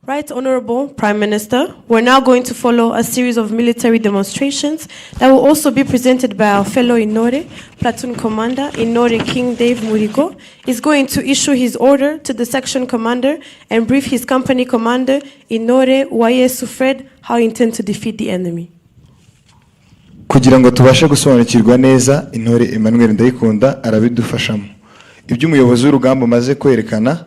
Right Honorable Prime Minister, we're now going to follow a series of military demonstrations that will also be presented by our fellow Inore, Platoon Commander Inore King Dave Murigo, is going to issue his order to the section commander and brief his company commander Inore Wayesu Fred how he intends to defeat the enemy. Kugira ngo tubashe gusobanukirwa neza Intore Emmanuel Ndayikunda arabidufashamo. Ibyo umuyobozi w'urugamba maze kwerekana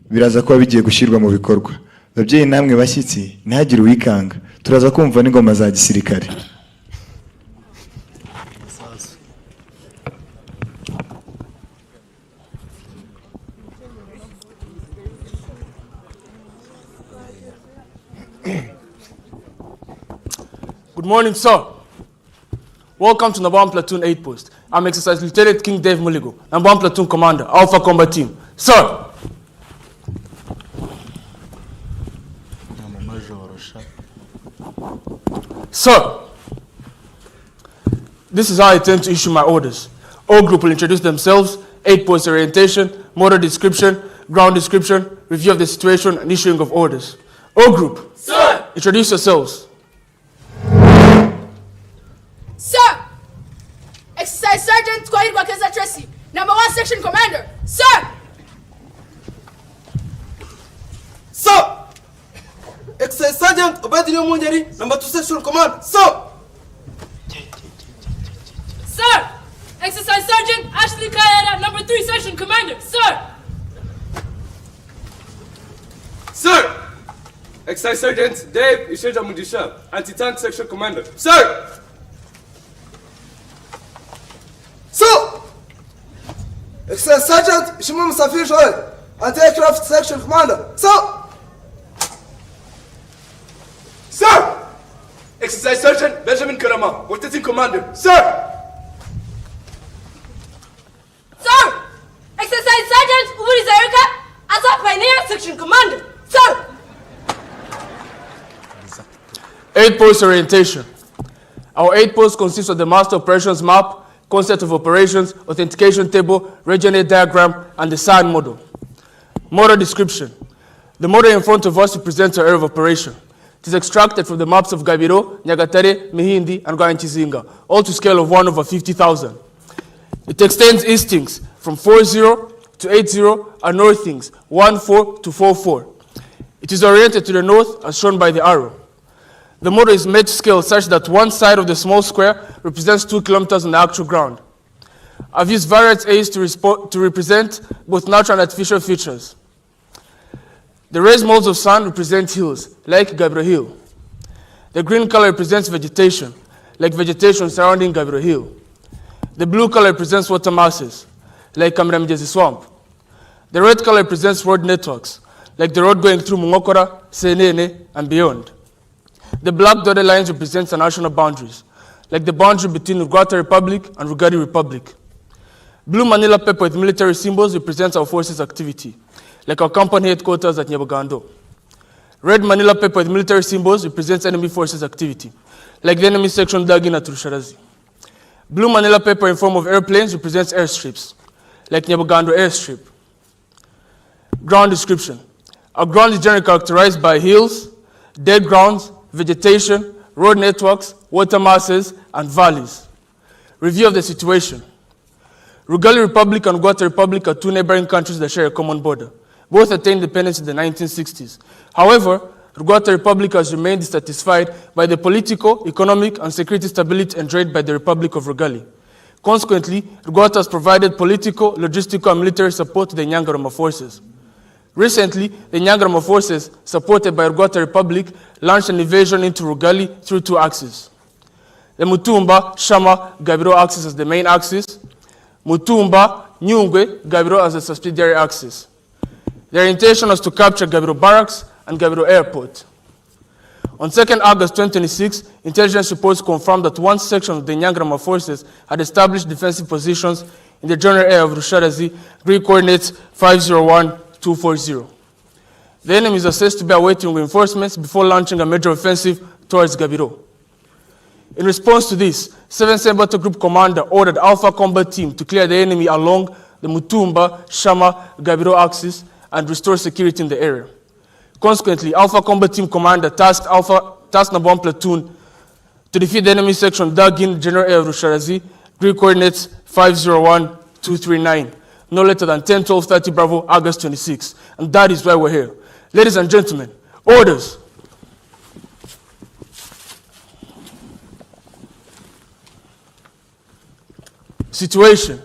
biraza kuba bigiye gushyirwa mu bikorwa. Babyeyi namwe bashyitsi ntihagire uwikanga. Turaza kumva n'ingoma za gisirikare. Good morning, sir. Welcome to Number 1 Platoon 8 Post. I'm Exercise Lieutenant King Dave Muligo, Number 1 Platoon Commander, Alpha Combat Team. Sir! Sir! This is how I intend to issue my orders. All group will introduce themselves, 8 Post orientation, motor description, ground description, review of the situation, and issuing of orders. All group. Sir! Introduce yourselves. Sir! Exercise Sergeant Kwahir Wakeza Tracy, Number 1 Section Commander. Sir! Sir! Exercise Sergeant Obadiah Munjeri, Number 2 Section Commander. Sir! Sir! Exercise Sergeant Ashley Kayara, Number 3 Section Commander. Sir! Sir! Exercise Sergeant Dave Isheja Mudisha, Anti-Tank Section Commander. Sir! Sir! Exercise Sergeant Shimon Safir Joel, Anti-Aircraft Section Commander. Sir! Sir! Exercise Sergeant Benjamin Karama, Rotating Commander. Sir! Sir! Exercise Sergeant Uburi Zarika, Azaf Pioneer Section Commander. Sir! 8 Post orientation. Our 8 Post consists of the Master Operations Map, concept of operations, authentication table, region 8 diagram, and the SAN model. Model description. The model in front of us represents our area of operation. It is extracted from the maps of Gabiro, Nyagatare, Mihindi, and Gwaranchizinga, all to scale of 1/50,000. It extends eastings from 40 to 80 and northings 14 to 44. It is oriented to the north as shown by the arrow. The model is made to scale such that one side of the small square represents 2 kilometers on the actual ground. I've used various aids to represent both natural and artificial features. The raised moles of sand represent hills, like Gabiro Hill. The green color represents vegetation, like vegetation surrounding Gabiro Hill. The blue color represents water masses, like Kamramjezi Swamp. The red color represents road networks, like the road going through Mungokora, Senene, and beyond. The black dotted lines represent the national boundaries, like the boundary between Uganda Republic and Rugari Republic. Blue Manila paper with military symbols represents our forces' activity, like our company headquarters at Nyabagando. Red Manila paper with military symbols represents enemy forces' activity, like the enemy section Dagin at Rusharazi. Blue Manila paper in form of airplanes represents airstrips, like Nyabagando airstrip. Ground description. Our ground is generally characterized by hills, dead grounds, vegetation, road networks, water masses, and valleys. Review of the situation. Rugali Republic and Uganda Republic are 2 neighboring countries that share a common border. Both attained independence in the 1960s. However, Uganda Republic has remained dissatisfied by the political, economic, and security stability enjoyed by the Republic of Rugali. Consequently, Uganda has provided political, logistical, and military support to the Nyangarama forces. Recently, the Nyangarama forces, supported by Uganda Republic, launched an invasion into Rugali through 2 axes. The Mutumba, Shama, Gabiro axis as the main axis, Mutumba, Nyungwe, Gabiro as a subsidiary axis. Their intention was to capture Gabiro Barracks and Gabiro Airport. On 2nd August 2026, intelligence reports confirmed that one section of the Nyangarama forces had established defensive positions in the general area of Rusharazi, Greek coordinates 501-240. The enemy is assessed to be awaiting reinforcements before launching a major offensive towards Gabiro. In response to this, 7th Battle Group Commander ordered Alpha Combat Team to clear the enemy along the Mutumba, Shama, Gabiro axis and restore security in the area. Consequently, Alpha Combat Team Commander tasked number 1 platoon to defeat the enemy section dug in general area of Rusharazi, Greek coordinates 501-239, no later than 10-12-30 Bravo, August 26. And that is why we're here. Ladies and gentlemen, orders. Situation,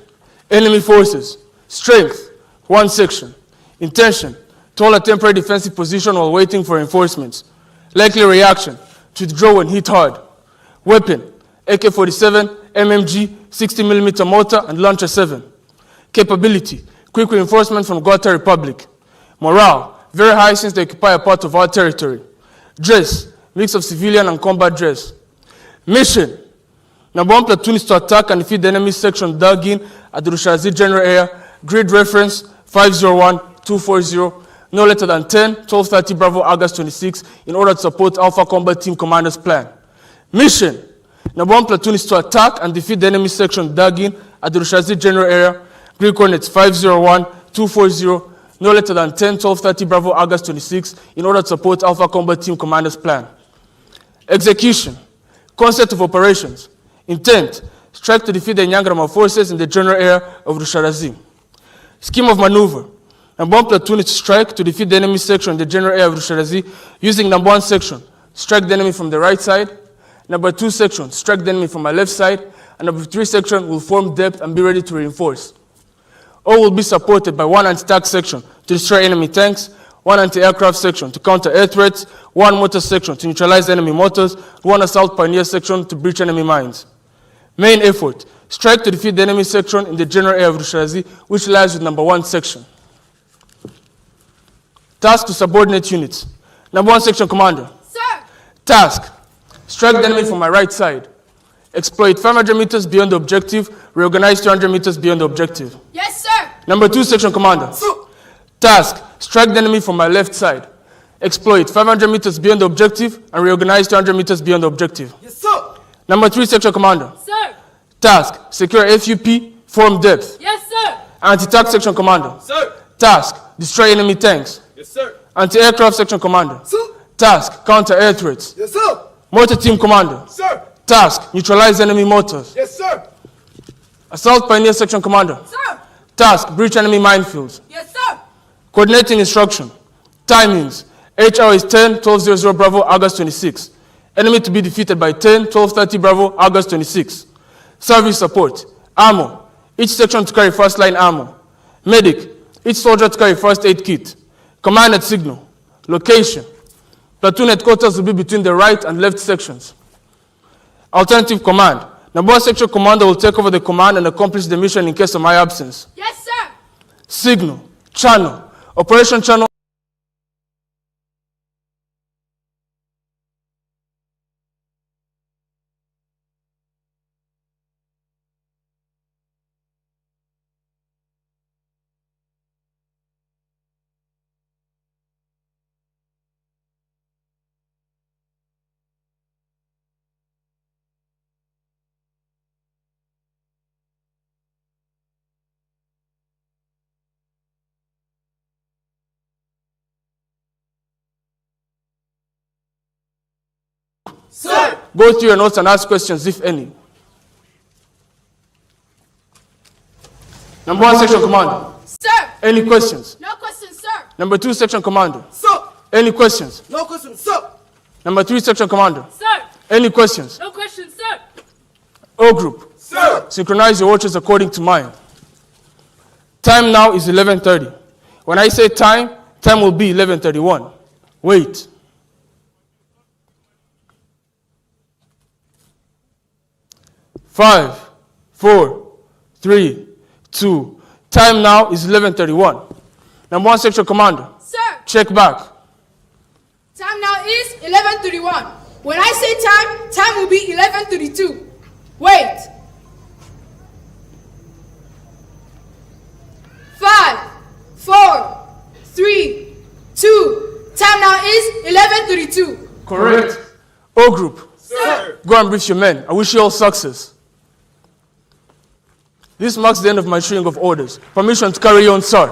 enemy forces, strength, 1 section. Intention, to hold a temporary defensive position while waiting for reinforcements. Likely reaction, to withdraw when hit hard. Weapon, AK-47, MMG, 60mm mortar, and Launcher 7. Capability, quick reinforcement from Guatemala Republic. Morale, very high since they occupy a part of our territory. Dress, mix of civilian and combat dress. Mission, number 1 platoon is to attack and defeat the enemy section dug in at the Rusharazi general area, grid reference 501-240, no later than 10-12-30 Bravo, August 26, in order to support Alpha Combat Team Commander's plan. Mission, number 1 platoon is to attack and defeat the enemy section dug in at the Rusharazi general area, grid coordinates 501-240, no later than 10-12-30 Bravo, August 26, in order to support Alpha Combat Team Commander's plan. Execution, concept of operations. Intent, strike to defeat the Nyangrama forces in the general area of Rusharazi. Scheme of maneuver. Number 1 platoon is to strike to defeat the enemy section in the general area of Rusharazi using number 1 section. Strike the enemy from the right side. Number 2 section, strike the enemy from my left side. And number 3 section will form depth and be ready to reinforce. All will be supported by 1 anti-tank section to destroy enemy tanks, 1 anti-aircraft section to counter air threats, 1 motor section to neutralize enemy motors, 1 assault pioneer section to breach enemy mines. Main effort, strike to defeat the enemy section in the general area of Rusharazi, which lies with number 1 section. Task to subordinate units. Number 1 section commander. Sir! Task, strike the enemy from my right side. Exploit 500 meters beyond the objective, reorganize 200 meters beyond the objective. Yes, sir! Number 2 section commander. Sir. Task, strike the enemy from my left side. Exploit 500 meters beyond the objective and reorganize 200 meters beyond the objective. Yes, sir. Number 3 section commander. Sir! Task, secure FUP, form depth. Yes, sir! Anti-tank section commander. Sir. Task, destroy enemy tanks. Yes, sir. Anti-aircraft section commander. Sir. Task, counter air threats. Yes, sir. Motor team commander. Sir. Task, neutralize enemy motors. Yes, sir. Assault pioneer section commander. Sir! Task, breach enemy minefields. Yes, sir! Coordinating instruction. Timings. HR is 10-12-00 Bravo, August 26. Enemy to be defeated by 10-12-30 Bravo, August 26. Service support. Ammo. Each section to carry first line ammo. Medic. Each soldier to carry first aid kit. Command at signal. Location. Platoon headquarters will be between the right and left sections. Alternative command. Number 1 section commander will take over the command and accomplish the mission in case of my absence. Yes, sir! Signal. Channel. Operation channel. Sir. Go through your notes and ask questions, if any. Number 1 section commander. Sir! Any questions? No questions, sir! Number 2 section commander. Sir. Any questions? No question, sir. Number 3 section commander. Sir! Any questions? No questions, sir! O group. Sir. Synchronize your watches according to mine. Time now is 11:30. When I say time, time will be 11:31. Wait. Five, 4, 3, 2. Time now is 11:31. Number 1 section commander. Sir! Check back. Time now is 11:31. When I say time, time will be 11:32. Wait. 5, 4, 3, 2. Time now is 11:32. Correct. O group. Sir. Go and brief your men. I wish you all success. This marks the end of my string of orders. Permission to carry on, sir.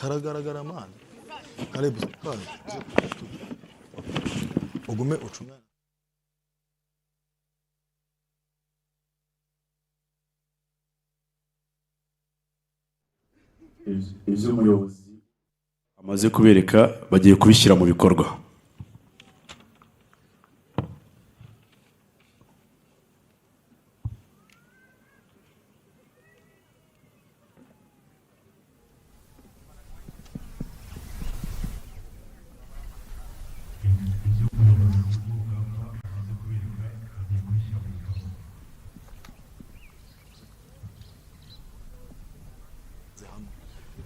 karagaragara man karibu pale ugume ucungana ibyo umuyobozi amaze kubereka bagiye kubishyira mu bikorwa.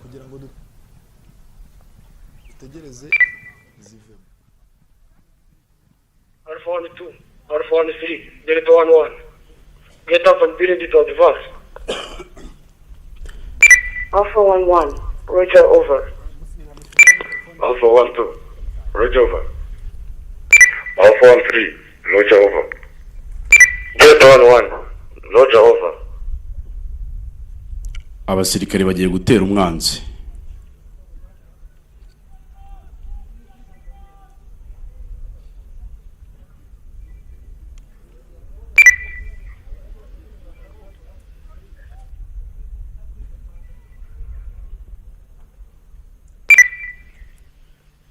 kugira ngo dutegereze zivemo. Alpha 1-2, Alpha 1-3, Delta 1-1. Get up and be ready to advance. Alpha 1-1, Roger over. Alpha 1-2, Roger over. Alpha 1-3, Roger over. Delta 1-1, Roger over. Abasirikare bagiye gutera umwanzi.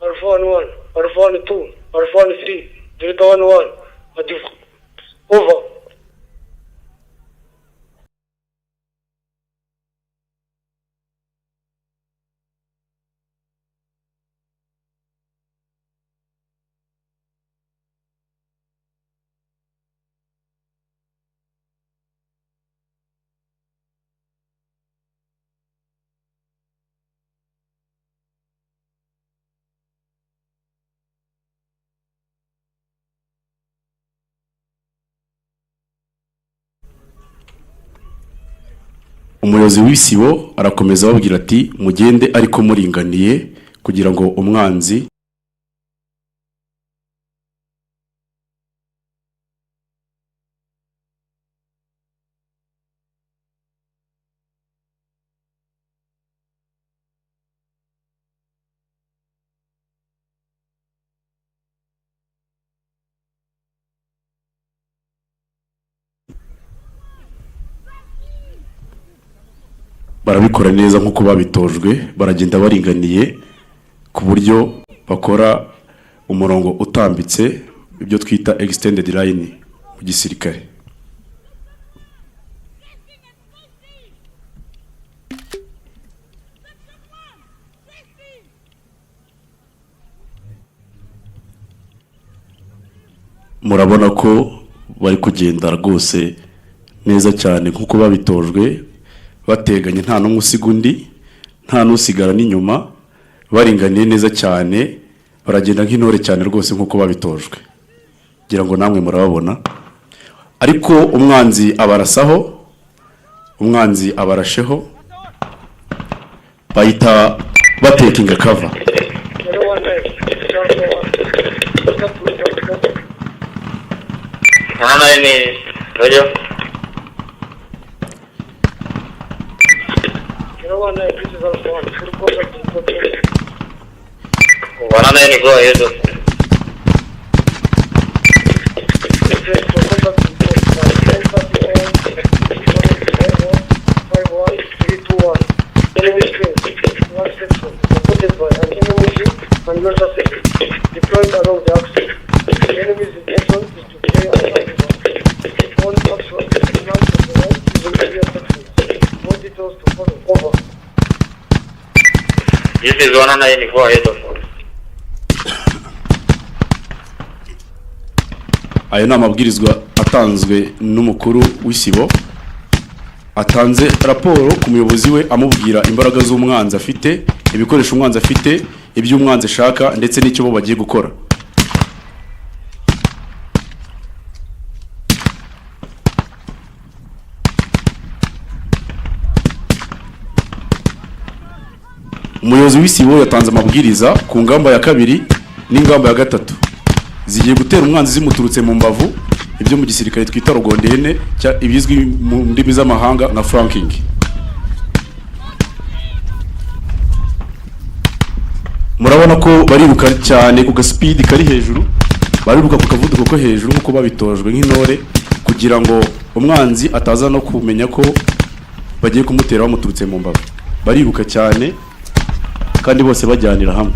Alpha 1-1, Alpha 1-2, Alpha 1-3, Delta 1-1. Over. Umuyobozi w'isibo arakomeza ababwira ati mugende ariko muringaniye kugira ngo umwanzi barabikora neza nkuko babitojwe, baragenda baringaniye ku buryo bakora umurongo utambitse, ibyo twita extended line mu gisirikare. Murabona ko bari kugenda rwose neza cyane nkuko babitojwe, bateganye nta n'umwe usiga undi, nta n'usigara n'inyuma, baringaniye neza cyane, baragenda nk'intore cyane rwose nkuko babitojwe. Kugira ngo namwe murababona. Ariko umwanzi abarasaho, umwanzi abarasheho, bahita batekinga cover. Deployed along the axis. The enemy's intention is to play outside the box. One action is planned to the right is immediate success. More details to follow. Over. This is 194 ahead of us. Ayo ni amabwirizwa atanzwe n'umukuru w'isibo, atanze raporo ku muyobozi we amubwira imbaraga z'umwanzi afite, ibikoresho umwanzi afite, ibyo umwanzi ashaka ndetse n'icyo bo bagiye gukora. Umuyobozi w'isibo yatanze amabwiriza ku ngamba ya kabiri n'ingamba ya gatatu zigiye gutera umwanzi zimuturutse mu mbavu, ibyo mu gisirikare twita rugondene, ibizwi mu ndimi z'amahanga nka flanking. murabona ko bariruka cyane ku gaspeed kari hejuru, bariruka ku kavuduko ko hejuru nkuko babitojwe nk'intore, kugira ngo umwanzi ataza no kumenya ko bagiye kumutera bamuturutse mu mbavu. Bariruka cyane kandi bose bajyanira hamwe,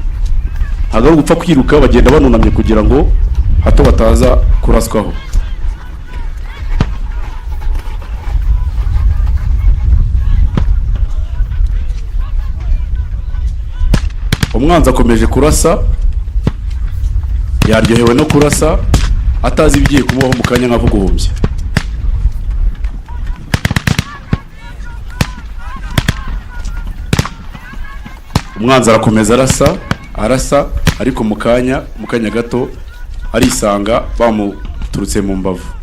ntabwo ari gupfa kwiruka, bagenda banunamye kugira ngo hato bataza kuraswaho. Umwanzi akomeje kurasa, yaryohewe no kurasa, atazi ibigiye kumubaho mu kanya nk'ako guhumbya. Umwanzi arakomeza arasa, ariko mu kanya gato arisanga bamuturutse mu mbavu.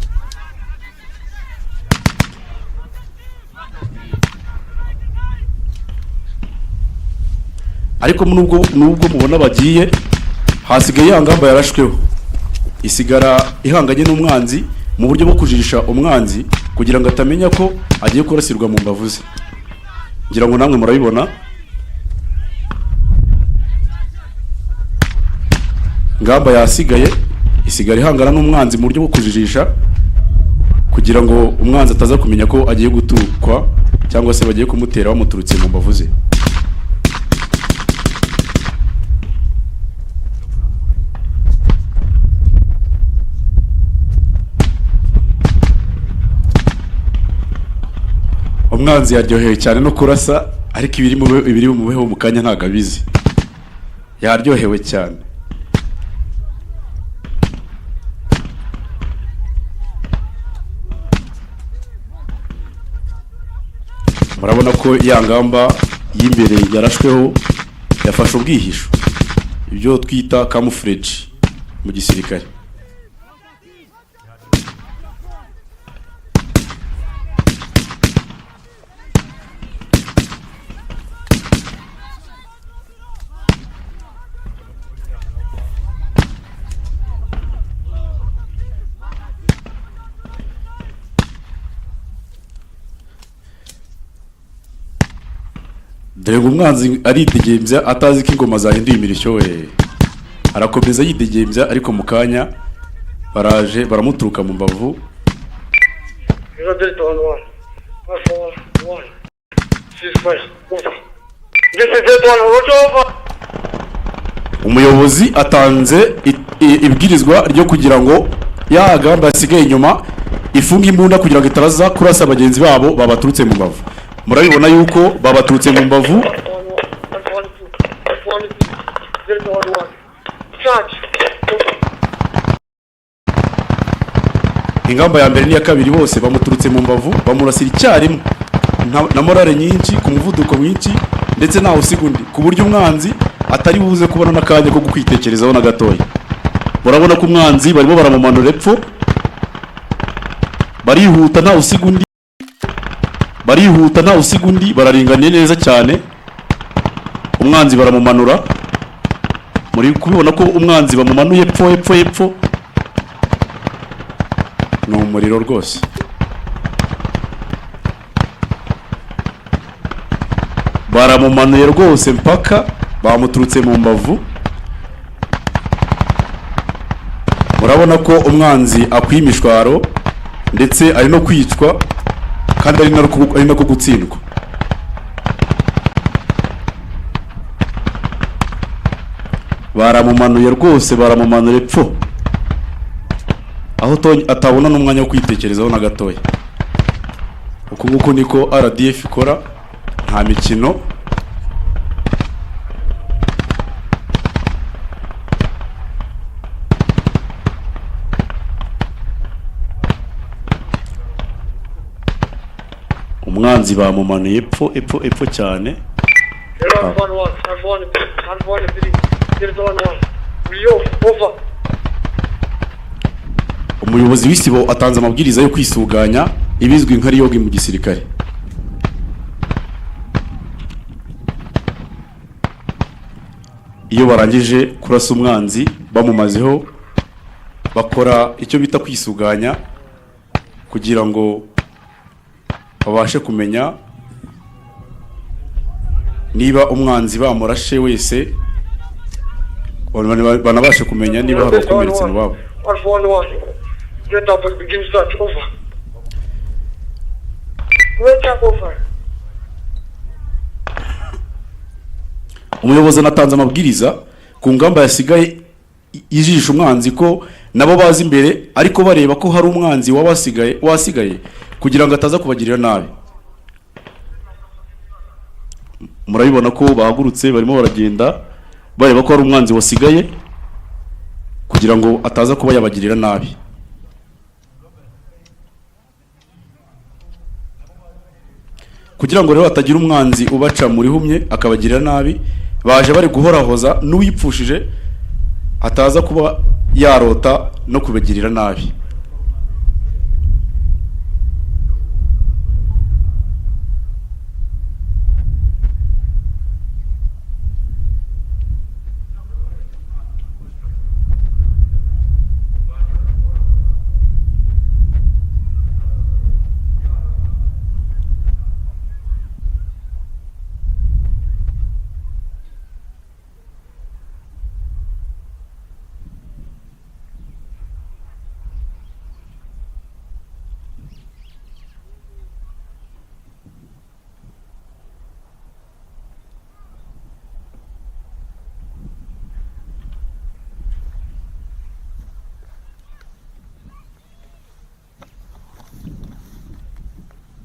Ariko nubwo mubona bagiye, hasigaye ya ngamba yarashweho, isigara ihanganye n'umwanzi mu buryo bwo kujijisha umwanzi kugira ngo atamenya ko agiye kurasirwa mu mbavu ze. Ngira ngo namwe murabibona, ngamba yasigaye isigara ihangana n'umwanzi mu buryo bwo kujijisha kugira ngo umwanzi ataza kumenya ko agiye gutukwa cyangwa se bagiye kumutera bamuturutse mu mbavu ze. Umwanzi yaryohewe cyane no kurasa, ariko ibiri mu mubeho mu kanya ntago abizi. Yaryohewe cyane. Murabona ko ya ngamba y'imbere yarashweho yafashe ubwihisho, ibyo twita camouflage mu gisirikare. Dore ngo umwanzi aridegembya atazi ko ingoma zahinduye imirishyo we. Arakomeza yidegembya, ariko mu kanya baraje baramuturuka mu mbavu. Umuyobozi atanze ibwirizwa ryo kugira ngo ya gamba yasigaye inyuma ifunga imbunda kugira ngo itaraza kurasa bagenzi babo babaturutse mu mbavu. Murabibona yuko babaturutse mu mbavu. Ingamba ya mbere n'iya kabiri bose bamuturutse mu mbavu, bamurasira icyarimwe na morale nyinshi, ku muvuduko mwinshi, ndetse ntawe usiga undi, ku buryo umwanzi atari buze kubona n'akanya ko kwitekerezaho na gatoya. Murabona ko umwanzi barimo baramumanura epfo, barihuta ntawe usiga undi, bararinganiye neza cyane. Umwanzi baramumanura, muri kubibona ko umwanzi bamumanuye epfo ni umuriro rwose. Baramumanuye rwose mpaka bamuturutse mu mbavu. Murabona ko umwanzi akwiye imishwaro ndetse ari no kwicwa, kandi ari no gutsindwa. Baramumanuye rwose, baramumanura epfo, aho atabona n'umwanya wo kwitekerezaho na gatoya. Uku nguku niko RDF ikora, nta mikino. Umwanzi bamumanuye epfo cyane. Umuyobozi w'isibo atanze amabwiriza yo kwisuganya, ibizwi nka yoga mu gisirikare. Iyo barangije kurasa umwanzi bamumazeho, bakora icyo bita kwisuganya kugira ngo babashe kumenya niba umwanzi bamurashe wese banabashe kumenya niba hari ukomeretse mu babo. 141. Get up and begin search. Over. Roger, over. Umuyobozi anatanze amabwiriza ku ngamba yasigaye ijisho umwanzi ko nabo bazi imbere ariko bareba ko hari umwanzi wasigaye kugira ngo ataza kubagirira nabi. Murabibona ko bahagurutse barimo baragenda bareba ko hari umwanzi wasigaye kugira ngo ataza kuba yabagirira nabi. Kugira ngo rero atagira umwanzi ubaca muri humye akabagirira nabi, baje bari guhorahoza n'uwipfushije ataza kuba yarota no kubagirira nabi.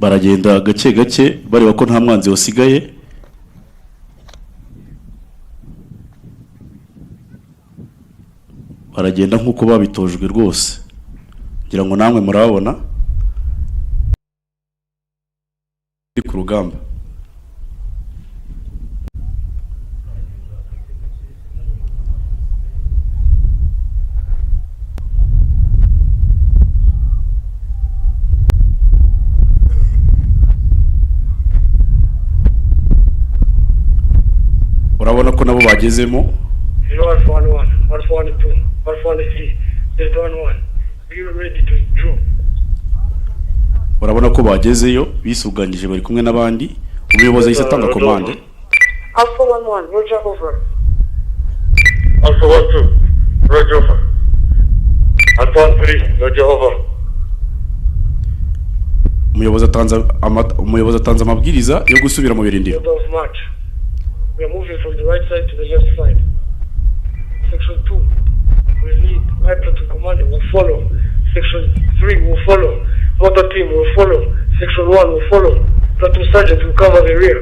Baragenda gake gake bareba ko nta mwanzi wasigaye. Baragenda nkuko babitojwe rwose, kugira ngo namwe murabona ku rugamba. Urabona ko nabo bagezemo. 141, 142, 143, just 11. Be ready to draw. Urabona ko bagezeyo bisuganyije bari kumwe n'abandi. Umuyobozi yise atanga komande. Alpha 11, Roger, over. Alpha 12, Roger, over. Alpha 13, Roger, over. Umuyobozi atanze amabwiriza yo gusubira mu birindiro. We are moving from the right side to the left side. Section 2 will lead. My platoon commander will follow. Section 3 will follow. Motor team will follow. Section 1 will follow. Platoon sergeant will cover the rear.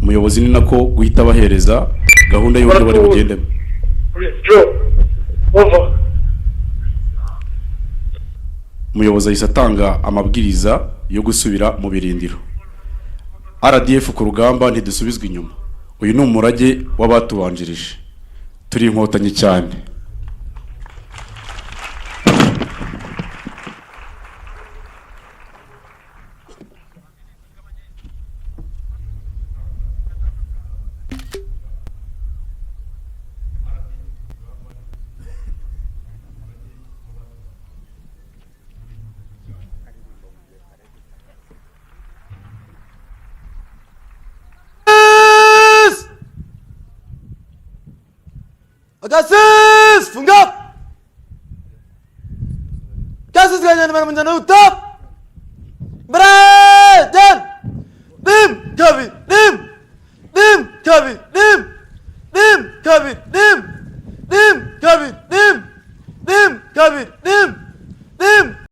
Umuyobozi ni nako guhita bahereza gahunda y'uburyo bari bugendemo. Withdraw. Over. Umuyobozi yise atanga amabwiriza yo gusubira mu birindiro. RDF ku rugamba ntidusubizwa inyuma. Uyu ni umurage w'abatubanjirije. Turi inkotanyi cyane. Gases! Funggap! Gases ganyan naman mo dyan, utap! Bra!